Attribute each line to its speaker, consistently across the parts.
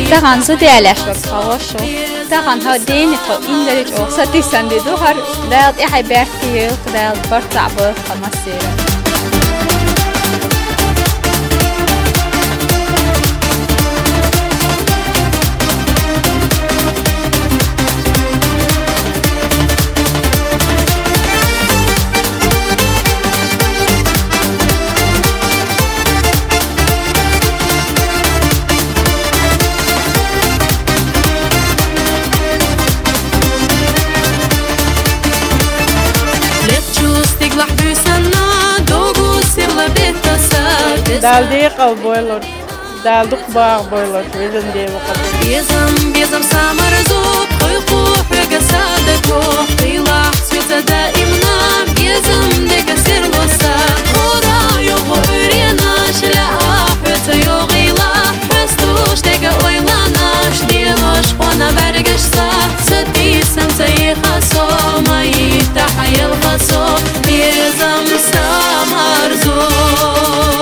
Speaker 1: تاخن زودی علیش بخواشو تاخن ها دینی تو این دلیج او ستی سندی دو هر داد ایحی برتیل داد برتع بود خمسیره
Speaker 2: دال دقيقة بويلر دال دقباع بويلر ويزن دي وقبل
Speaker 3: بيزم سامر زوب خيقوح وقسادك وقيلة سويتا دائمنا بيزم دي كسير وسا ورا يغورينا شلاح ويتا يغيلا فستوش ديكا ويلاناش ديوش وانا برقش سا ستي سمسي خاسو ما يفتح يلخصو بيزم سامر زوب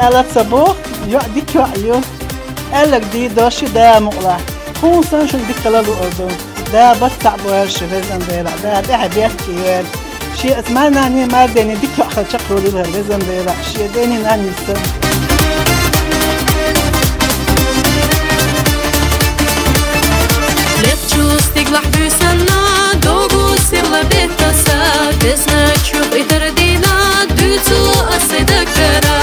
Speaker 2: على صبوح يعديك وعيو قالك دي داشي دا مقلع خونسان شو ديك كلا الأردن دا بتع بوهرش فيزن ديلا دا حبيت كيال شيء اسمع ناني ما ديني ديك أخذ شكله لبها فيزن ديلا شيء ديني ناني السن
Speaker 3: لفتشوس تقلح بسنا دوغو سيلا بيتاسا بسنا تشوف إتردينا دوتو أصيدك كرا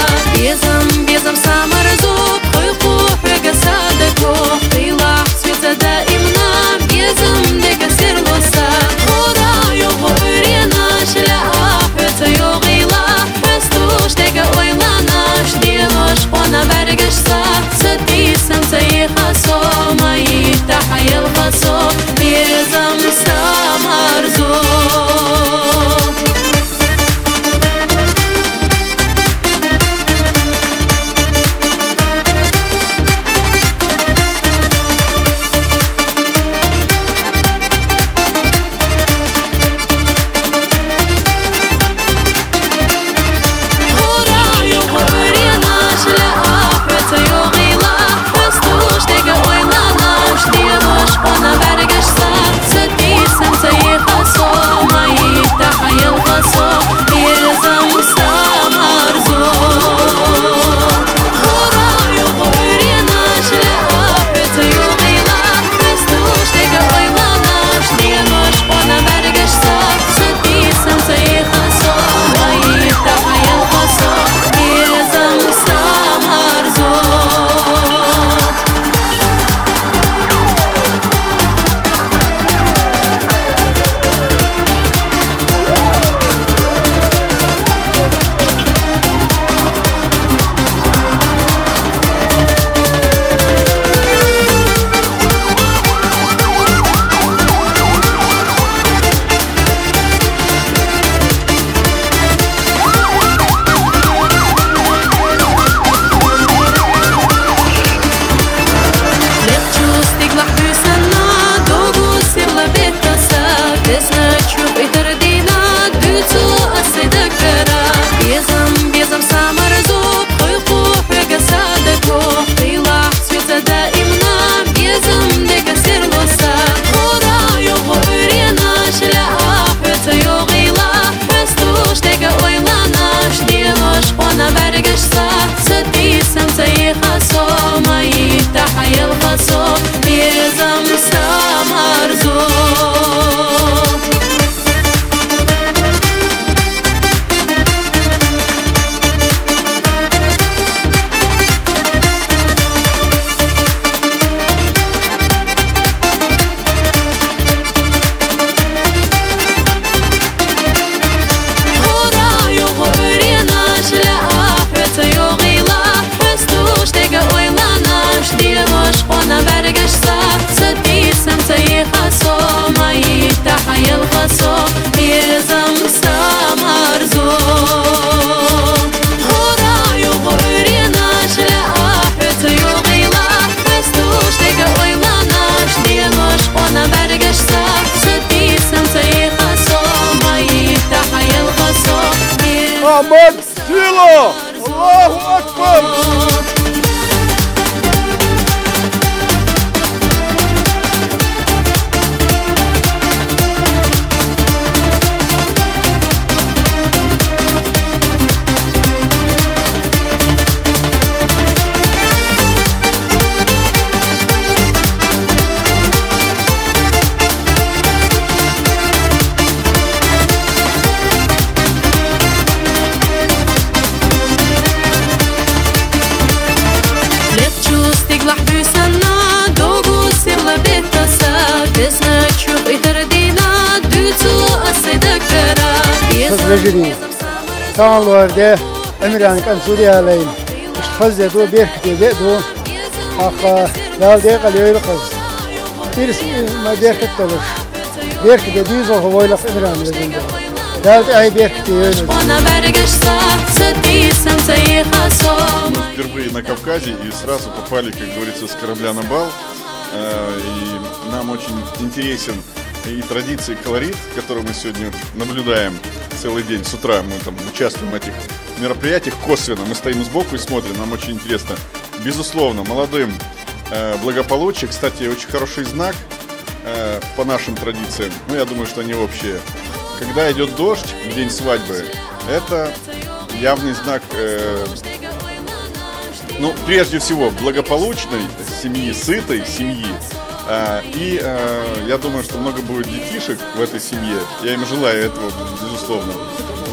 Speaker 3: بيزم سامر زوب خيقوح وقسادك وقيلة سويتا دائمنا بيزم ديك سير وسا ورا يغورينا شلاح ويتا يغيلا فستوش ديكا ويلاناش ديوش وانا برقش سا ستي سمسي خاسو ما يفتح يلخصو بيزم سامر زوب
Speaker 4: Ахмад сила! Аллаху Акбар!
Speaker 5: Rajini, Tanrı'da Emirhan Kansudiye alayım. İşte do berkti de do. Akha lavde kalıyor kız. Birisi ma berkti olur. Berkti de düz o havayla Emirhan dedi. Lavde ay berkti öyle.
Speaker 4: Впервые на Кавказе и сразу попали, как говорится, с корабля на бал. И нам очень интересен и традиции, и колорит, который мы сегодня наблюдаем целый день. С утра мы там участвуем в этих мероприятиях косвенно. Мы стоим сбоку и смотрим, нам очень интересно. Безусловно, молодым благополучие. Кстати, очень хороший знак по нашим традициям. Ну, я думаю, что они общие. Когда идет дождь в день свадьбы, это явный знак, ну, прежде всего, благополучной семьи, сытой семьи. И я думаю, что много будет детишек в этой семье. Я им желаю этого, безусловно.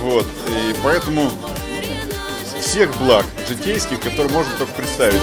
Speaker 4: Вот. И поэтому всех благ житейских, которые можно только представить.